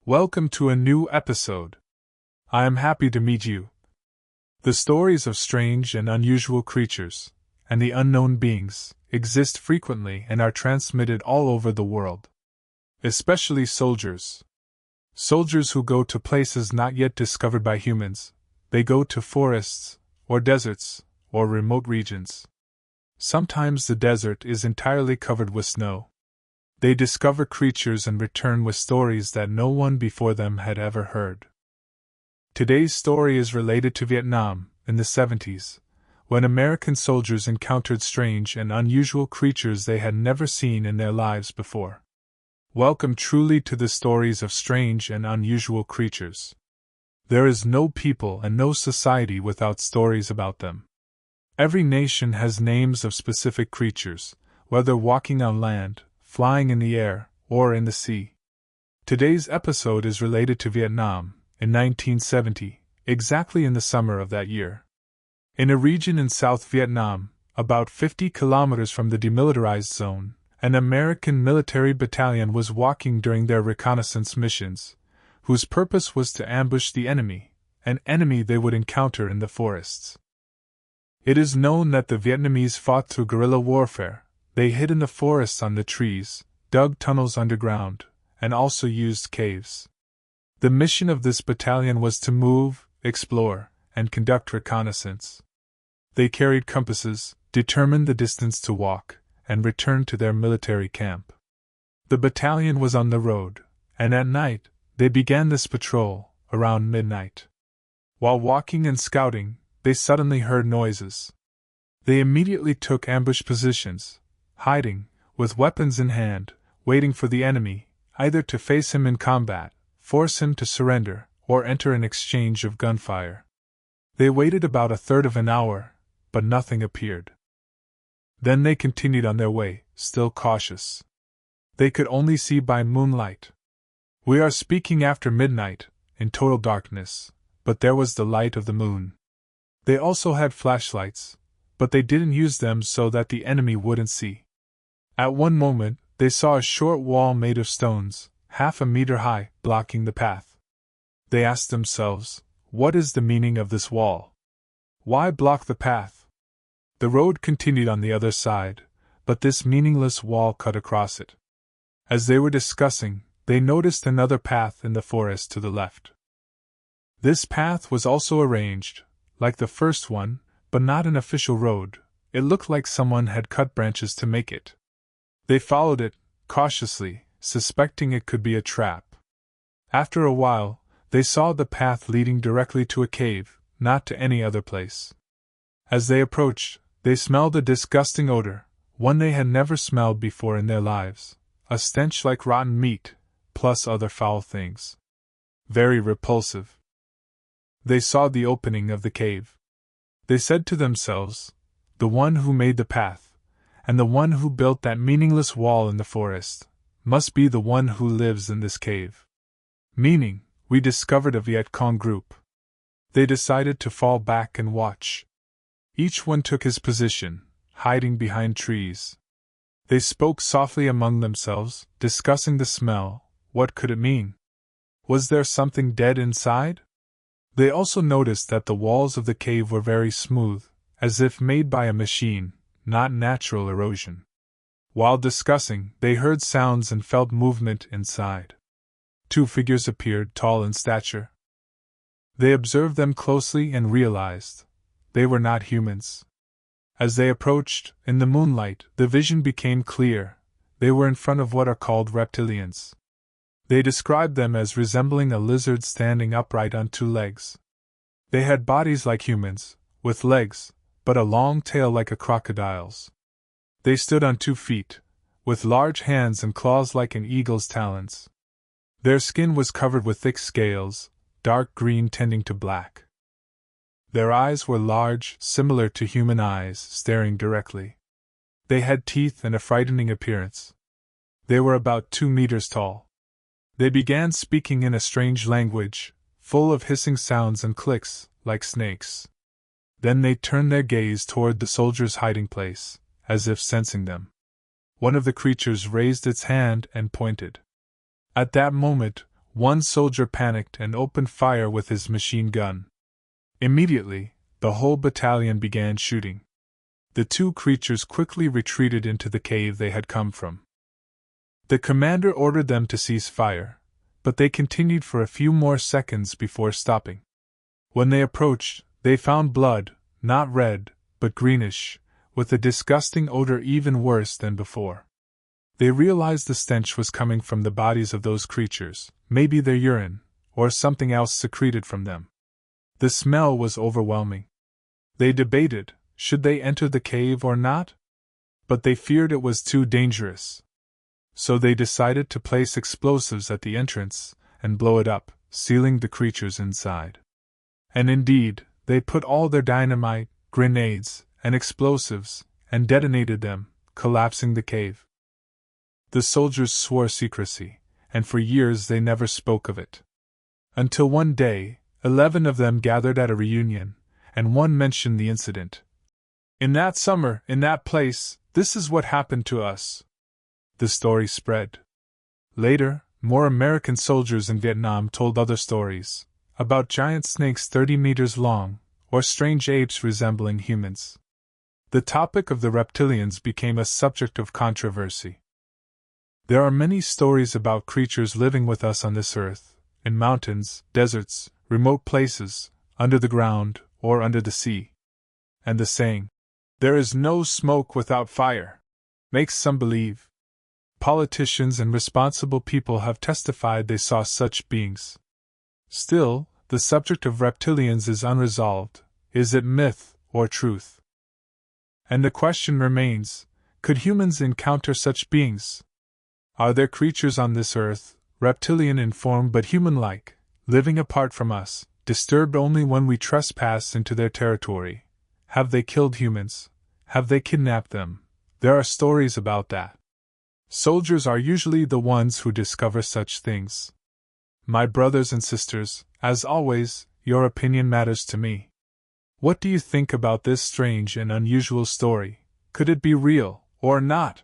Welcome to a new episode. I am happy to meet you. The stories of strange and unusual creatures, and the unknown beings, exist frequently and are transmitted all over the world. Especially soldiers. Soldiers who go to places not yet discovered by humans. They go to forests, or deserts, or remote regions. Sometimes the desert is entirely covered with snow. They discover creatures and return with stories that no one before them had ever heard. Today's story is related to Vietnam, in the 70s, when American soldiers encountered strange and unusual creatures they had never seen in their lives before. Welcome truly to the stories of strange and unusual creatures. There is no people and no society without stories about them. Every nation has names of specific creatures, whether walking on land, flying in the air, or in the sea. Today's episode is related to Vietnam, in 1970, exactly in the summer of that year. In a region in South Vietnam, about 50 kilometers from the demilitarized zone, an American military battalion was walking during their reconnaissance missions, whose purpose was to ambush the enemy, an enemy they would encounter in the forests. It is known that the Vietnamese fought through guerrilla warfare. They hid in the forests on the trees, dug tunnels underground, and also used caves. The mission of this battalion was to move, explore, and conduct reconnaissance. They carried compasses, determined the distance to walk, and returned to their military camp. The battalion was on the road, and at night, they began this patrol, around midnight. While walking and scouting, they suddenly heard noises. They immediately took ambush positions, hiding, with weapons in hand, waiting for the enemy, either to face him in combat, force him to surrender, or enter an exchange of gunfire. They waited about a third of an hour, but nothing appeared. Then they continued on their way, still cautious. They could only see by moonlight. We are speaking after midnight, in total darkness, but there was the light of the moon. They also had flashlights, but they didn't use them so that the enemy wouldn't see. At one moment, they saw a short wall made of stones, half a meter high, blocking the path. They asked themselves, what is the meaning of this wall? Why block the path? The road continued on the other side, but this meaningless wall cut across it. As they were discussing, they noticed another path in the forest to the left. This path was also arranged, like the first one, but not an official road. It looked like someone had cut branches to make it. They followed it, cautiously, suspecting it could be a trap. After a while, they saw the path leading directly to a cave, not to any other place. As they approached, they smelled a disgusting odor, one they had never smelled before in their lives, a stench like rotten meat, plus other foul things. Very repulsive. They saw the opening of the cave. They said to themselves, the one who made the path, and the one who built that meaningless wall in the forest, must be the one who lives in this cave. Meaning, we discovered a Viet Cong group. They decided to fall back and watch. Each one took his position, hiding behind trees. They spoke softly among themselves, discussing the smell. What could it mean? Was there something dead inside? They also noticed that the walls of the cave were very smooth, as if made by a machine, not natural erosion. While discussing, they heard sounds and felt movement inside. Two figures appeared, tall in stature. They observed them closely and realized they were not humans. As they approached, in the moonlight, the vision became clear. They were in front of what are called reptilians. They described them as resembling a lizard standing upright on two legs. They had bodies like humans, with legs, but a long tail like a crocodile's. They stood on 2 feet, with large hands and claws like an eagle's talons. Their skin was covered with thick scales, dark green tending to black. Their eyes were large, similar to human eyes, staring directly. They had teeth and a frightening appearance. They were about 2 meters tall. They began speaking in a strange language, full of hissing sounds and clicks, like snakes. Then they turned their gaze toward the soldiers' hiding place, as if sensing them. One of the creatures raised its hand and pointed. At that moment, one soldier panicked and opened fire with his machine gun. Immediately, the whole battalion began shooting. The two creatures quickly retreated into the cave they had come from. The commander ordered them to cease fire, but they continued for a few more seconds before stopping. When they approached, they found blood, not red, but greenish, with a disgusting odor even worse than before. They realized the stench was coming from the bodies of those creatures, maybe their urine, or something else secreted from them. The smell was overwhelming. They debated, should they enter the cave or not? But they feared it was too dangerous. So they decided to place explosives at the entrance and blow it up, sealing the creatures inside. And indeed, they put all their dynamite, grenades, and explosives, and detonated them, collapsing the cave. The soldiers swore secrecy, and for years they never spoke of it. Until one day, 11 of them gathered at a reunion, and one mentioned the incident. "In that summer, in that place, this is what happened to us." The story spread. Later, more American soldiers in Vietnam told other stories, about giant snakes 30 meters long, or strange apes resembling humans. The topic of the reptilians became a subject of controversy. There are many stories about creatures living with us on this earth, in mountains, deserts, remote places, under the ground, or under the sea. And the saying, "There is no smoke without fire," makes some believe. Politicians and responsible people have testified they saw such beings. Still, the subject of reptilians is unresolved. Is it myth or truth? And the question remains, could humans encounter such beings? Are there creatures on this earth, reptilian in form but human-like, living apart from us, disturbed only when we trespass into their territory? Have they killed humans? Have they kidnapped them? There are stories about that. Soldiers are usually the ones who discover such things. My brothers and sisters, as always, your opinion matters to me. What do you think about this strange and unusual story? Could it be real, or not?